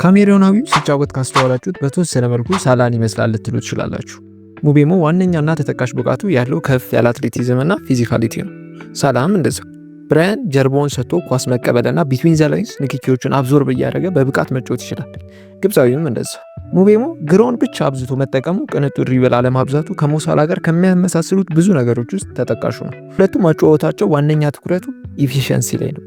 ካሜሮናዊው ሲጫወት ካስተዋላችሁት በተወሰነ መልኩ ሳላን ይመስላል ልትሉ ትችላላችሁ። ሙቤሞ ዋነኛና ተጠቃሽ ብቃቱ ያለው ከፍ ያለ አትሌቲዝምና ፊዚካሊቲ ነው። ሳላም እንደዛው። ብራያን ጀርባውን ሰጥቶ ኳስ መቀበልና ቢትዊን ዘ ላይንስ ንክኪዎችን አብዞርብ እያደረገ በብቃት መጫወት ይችላል። ግብፃዊውም እንደዛ። ሙቤሞ ግራውን ብቻ አብዝቶ መጠቀሙ ቅንጡ ድሪብል አለማብዛቱ ከሞሳላ ጋር ከሚያመሳስሉት ብዙ ነገሮች ውስጥ ተጠቃሹ ነው። ሁለቱም አጨዋወታቸው ዋነኛ ትኩረቱ ኢፊሽንሲ ላይ ነው።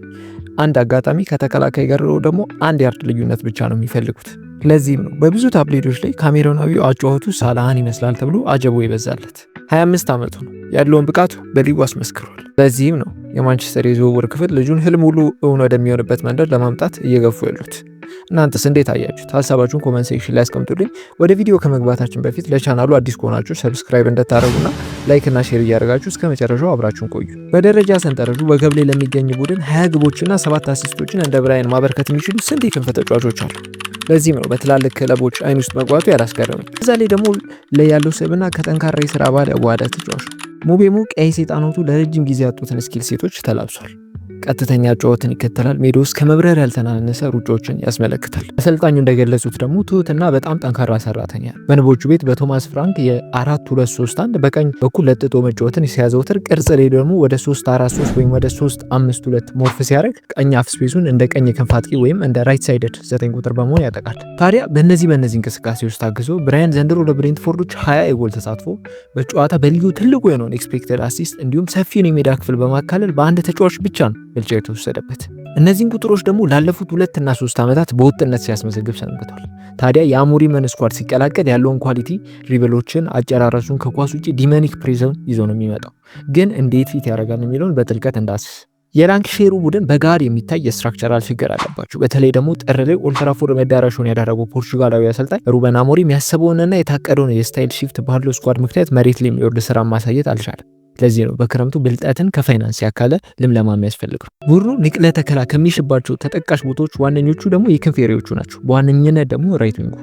አንድ አጋጣሚ ከተከላካይ ጋር ደግሞ አንድ ያርድ ልዩነት ብቻ ነው የሚፈልጉት። ለዚህም ነው በብዙ ታብሌቶች ላይ ካሜሮናዊው አጨዋወቱ ሳላህን ይመስላል ተብሎ አጀቦ ይበዛለት። 25 ዓመቱ ነው። ያለውን ብቃቱ በሊጉ አስመስክሯል። ለዚህም ነው የማንቸስተር የዝውውር ክፍል ልጁን ህልም ሁሉ እውን ወደሚሆንበት መንደር ለማምጣት እየገፉ ያሉት። እናንተስ እንዴት አያችሁት? ሀሳባችሁን ኮሜንት ሴክሽን ላይ አስቀምጡልኝ። ወደ ቪዲዮ ከመግባታችን በፊት ለቻናሉ አዲስ ከሆናችሁ ሰብስክራይብ እንድታደርጉና ላይክ እና ሼር እያደረጋችሁ እስከ መጨረሻው አብራችሁን ቆዩ። በደረጃ ሰንጠረዡ ወገብ ላይ ለሚገኝ ቡድን 20 ግቦችና 7 አሲስቶችን እንደ ብራያን ማበርከት የሚችሉ ስንት የክንፍ ተጫዋቾች አሉ። ለዚህም ነው በትላልቅ ክለቦች አይን ውስጥ መግባቱ ያላስገረመኝ። እዛ ላይ ደግሞ ላይ ያለው ስብዕና ከጠንካራ የስራ ባህል ያዋሃደ ተጫዋች ነው። ሙቤሞ ቀይ ሰይጣኖቱ ለረጅም ጊዜ ያጡትን ስኪል ሴቶች ተላብሷል። ቀጥተኛ ጨዋታን ይከተላል። ሜዳ ውስጥ ከመብረር ያልተናነሰ ሩጫዎችን ያስመለክታል። አሰልጣኙ እንደገለጹት ደግሞ ትሁትና በጣም ጠንካራ ሰራተኛ ነው። በንቦቹ ቤት በቶማስ ፍራንክ የ4-2-3-1 በቀኝ በኩል ለጥጦ መጫወትን ሲያዘውትር፣ ቅርጽ ላይ ደግሞ ወደ 3-4-3 ወይም ወደ 3-5-2 ሞርፍ ሲያደርግ ቀኝ አፍ ስፔሱን እንደ ቀኝ ክንፍ አጥቂ ወይም እንደ ራይት ሳይደድ 9 ቁጥር በመሆን ያጠቃል። ታዲያ በእነዚህ እንቅስቃሴዎች ታግዞ ብራያን ዘንድሮ ለብሬንትፎርዶች 20 የጎል ተሳትፎ በጨዋታ በሊጉ ትልቁ የሆነውን ኤክስፔክተድ አሲስት እንዲሁም ሰፊውን የሜዳ ክፍል በማካለል በአንድ ተጫዋች ብቻ ነው ብልጫ የተወሰደበት። እነዚህን ቁጥሮች ደግሞ ላለፉት 2 እና 3 ዓመታት በወጥነት ሲያስመዘግብ ሰንብቷል። ታዲያ የአሞሪምን ስኳድ ሲቀላቀል ያለውን ኳሊቲ ድሪብሎችን፣ አጨራረሱን፣ ከኳስ ውጪ ዲናሚክ ፕሬዝን ይዞ ነው የሚመጣው። ግን እንዴት ፊት ያደርጋል የሚለውን በጥልቀት እንዳስስ። የላንክሼሩ ቡድን በጋር የሚታይ የስትራክቸራል ችግር አለባቸው። በተለይ ደግሞ ጥር ላይ ኦልድ ትራፎርድ መዳረሻውን ያደረገው ፖርቹጋላዊ አሰልጣኝ ሩበን አሞሪም ያሰበውንና የታቀደውን የስታይል ሺፍት ባለው ስኳድ ምክንያት መሬት ላይ የሚወርድ ስራ ማሳየት አልቻለም። ለዚህ ነው በክረምቱ ብልጠትን ከፋይናንስ ያካለ ልምለማ የሚያስፈልገው። ቡድኑ ንቅለ ተከላ ከሚሽባቸው ተጠቃሽ ቦታዎች ዋነኞቹ ደግሞ የክንፍ ኤሪያዎቹ ናቸው። በዋነኝነት ደግሞ ራይት ዊንጉ።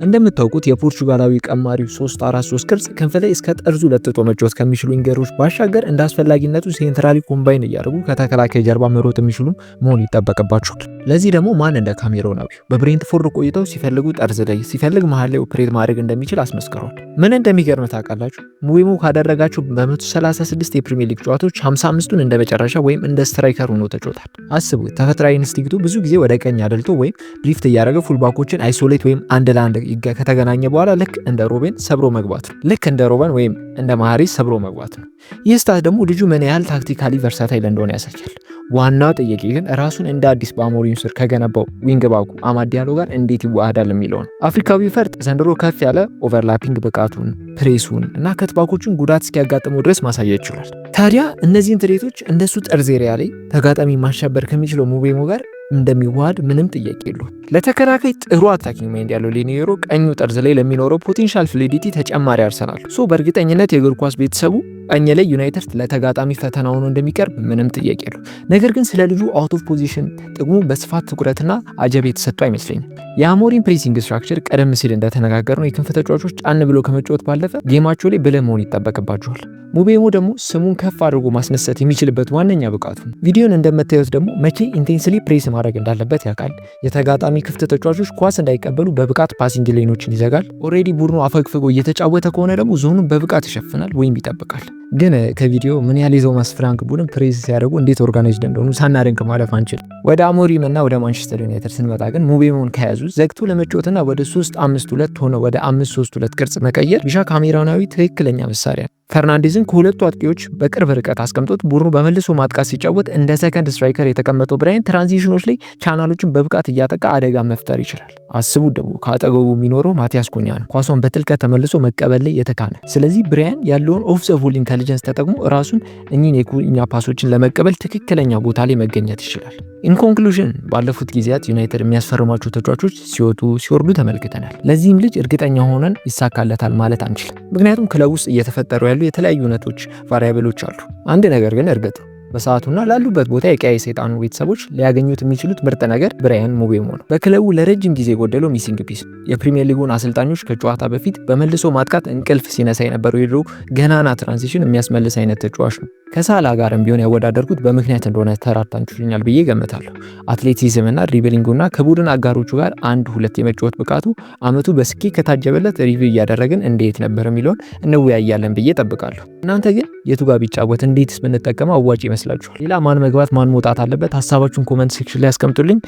እንደምታውቁት የፖርቹጋላዊ ቀማሪው 3-4-3 ቅርጽ ክንፍ ላይ እስከ ጠርዙ ለጥጦ መጫወት ከሚችሉ ዊንገሮች ባሻገር እንደ አስፈላጊነቱ ሴንትራሊ ኮምባይን እያደረጉ ከተከላካይ ጀርባ መሮጥ የሚችሉ መሆን ይጠበቅባቸዋል። ለዚህ ደግሞ ማን እንደ ካሜሮናዊው በብሬንትፎርድ ቆይተው ሲፈልጉ ጠርዝ ላይ ሲፈልግ መሀል ላይ ኦፕሬት ማድረግ እንደሚችል አስመስክሯል። ምን እንደሚገርም ታውቃላችሁ? ሙቤሞ ካደረጋቸው በ136 የፕሪሚየር ሊግ ጨዋታዎች 55ቱን እንደ መጨረሻ ወይም እንደ ስትራይከር ሆኖ ተጫውቷል። አስቡ፣ ተፈጥሯዊ ኢንስቲንክቱ ብዙ ጊዜ ወደ ቀኝ አደልቶ ወይም ድሪፍት እያደረገ ፉልባኮችን አይሶሌት ወይም አንድ ለአንድ ከተገናኘ በኋላ ልክ እንደ ሮቤን ሰብሮ መግባት ነው። ልክ እንደ ሮበን ወይም እንደ ማህሪስ ሰብሮ መግባት ነው። ይህ ስታት ደግሞ ልጁ ምን ያህል ታክቲካሊ ቨርሳታይል እንደሆነ ያሳያል። ዋናው ጥያቄ ግን ራሱን እንደ አዲስ በአሞሪም ስር ከገነባው ዊንግ ባኩ አማድ ዲያሎ ጋር እንዴት ይዋሃዳል የሚለው ነው። አፍሪካዊ ፈርጥ ዘንድሮ ከፍ ያለ ኦቨርላፒንግ ብቃቱን፣ ፕሬሱን እና ከትባኮቹን ጉዳት እስኪያጋጥመው ድረስ ማሳየት ይችላል። ታዲያ እነዚህን ትሬቶች እንደሱ ጠርዝ ኤሪያ ላይ ተጋጣሚ ማሻበር ከሚችለው ሙቤሞ ጋር እንደሚዋሃድ ምንም ጥያቄ የለውም። ለተከላካይ ጥሩ አታኪንግ ማይንድ ያለው ሌኒየሮ ቀኙ ጠርዝ ላይ ለሚኖረው ፖቴንሻል ፍሉዲቲ ተጨማሪ አርሰናል በእርግጠኝነት የእግር ኳስ ቤተሰቡ ቀኝ ላይ ዩናይትድ ለተጋጣሚ ፈተና ሆኖ እንደሚቀርብ ምንም ጥያቄ የለው። ነገር ግን ስለ ልጁ አውት ኦፍ ፖዚሽን ጥቅሙ በስፋት ትኩረትና አጀብ የተሰጡ አይመስለኝም። የአሞሪም ፕሬሲንግ ስትራክቸር ቀደም ሲል እንደተነጋገርነው የክንፍ ተጫዋቾች ጫን ብሎ ከመጫወት ባለፈ ጌማቸው ላይ ብልህ መሆን ይጠበቅባቸዋል። ሙቤሞ ደግሞ ስሙን ከፍ አድርጎ ማስነሳት የሚችልበት ዋነኛ ብቃቱ ነው። ቪዲዮን እንደምታዩት ደግሞ መቼ ኢንቴንስሊ ፕሬስ ማድረግ እንዳለበት ያውቃል። የተጋጣሚ ክፍት ተጫዋቾች ኳስ እንዳይቀበሉ በብቃት ፓሲንግ ሌኖችን ይዘጋል። ኦሬዲ ቡድኑ አፈግፍጎ እየተጫወተ ከሆነ ደግሞ ዞኑን በብቃት ይሸፍናል ወይም ይጠብቃል። ግን ከቪዲዮ ምን ያህል የቶማስ ፍራንክ ቡድን ፕሬስ ሲያደርጉ እንዴት ኦርጋናይዝድ እንደሆኑ ሳናደንቅ ማለፍ አንችል። ወደ አሞሪም እና ወደ ማንቸስተር ዩናይትድ ስንመጣ ግን ሙቤሞን ከያዙ ዘግቶ ለመጫወትና ወደ 3-5-2 ሆነ ወደ 5-3-2 ቅርጽ መቀየር ቢሻ ካሜሮናዊ ትክክለኛ መሳሪያ ነው። ፈርናንዴዝን ከሁለቱ አጥቂዎች በቅርብ ርቀት አስቀምጦት ቡድኑ በመልሶ ማጥቃት ሲጫወት እንደ ሰከንድ ስትራይከር የተቀመጠው ብራያን ትራንዚሽኖች ላይ ቻናሎችን በብቃት እያጠቃ አደጋ መፍጠር ይችላል። አስቡት ደግሞ ከአጠገቡ የሚኖረው ማቲያስ ኩኛ ነው፣ ኳሷን በጥልቀት ተመልሶ መቀበል ላይ የተካነ። ስለዚህ ብራያን ያለውን ኦፍ ዘ ቦል ኢንተሊጀንስ ተጠቅሞ ራሱን እኚህን የኩኛ ፓሶችን ለመቀበል ትክክለኛ ቦታ ላይ መገኘት ይችላል። ኢን ኮንክሉዥን ባለፉት ጊዜያት ዩናይትድ የሚያስፈርማቸው ተጫዋቾች ሲወጡ ሲወርዱ ተመልክተናል። ለዚህም ልጅ እርግጠኛ ሆነን ይሳካለታል ማለት አንችልም። ምክንያቱም ክለብ ውስጥ እየተፈጠሩ ያሉ የተለያዩ እውነቶች ቫሪያብሎች አሉ። አንድ ነገር ግን እርግጥ በሰዓቱና ላሉበት ቦታ የቀይ ሰይጣኑ ቤተሰቦች ሊያገኙት የሚችሉት ምርጥ ነገር ብራያን ሙቤሞ ነው። በክለቡ ለረጅም ጊዜ የጎደለው ሚሲንግ ፒስ። የፕሪሚየር ሊጉን አሰልጣኞች ከጨዋታ በፊት በመልሶ ማጥቃት እንቅልፍ ሲነሳ የነበረው የድሮ ገናና ትራንዚሽን የሚያስመልስ አይነት ተጫዋች ነው። ከሳላ ጋርም ቢሆን ያወዳደርኩት በምክንያት እንደሆነ ተራርታችሁኛል ብዬ ገምታለሁ። አትሌቲዝምና ድሪብሊንጉና ከቡድን አጋሮቹ ጋር 1-2 የመጫወት ብቃቱ አመቱ በስኬት ከታጀበለት ሪቪው እያደረግን እንዴት ነበር የሚለውን እንወያያለን ብዬ ጠብቃለሁ። እናንተ ግን የቱ ጋር ቢጫወት እንዴትስ ብንጠቀመው አዋጭ ይመስላችኋል? ሌላ ማን መግባት ማን መውጣት አለበት? ሀሳባችሁን ኮመንት ሴክሽን ላይ አስቀምጡልኝ።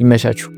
ይመሻችሁ።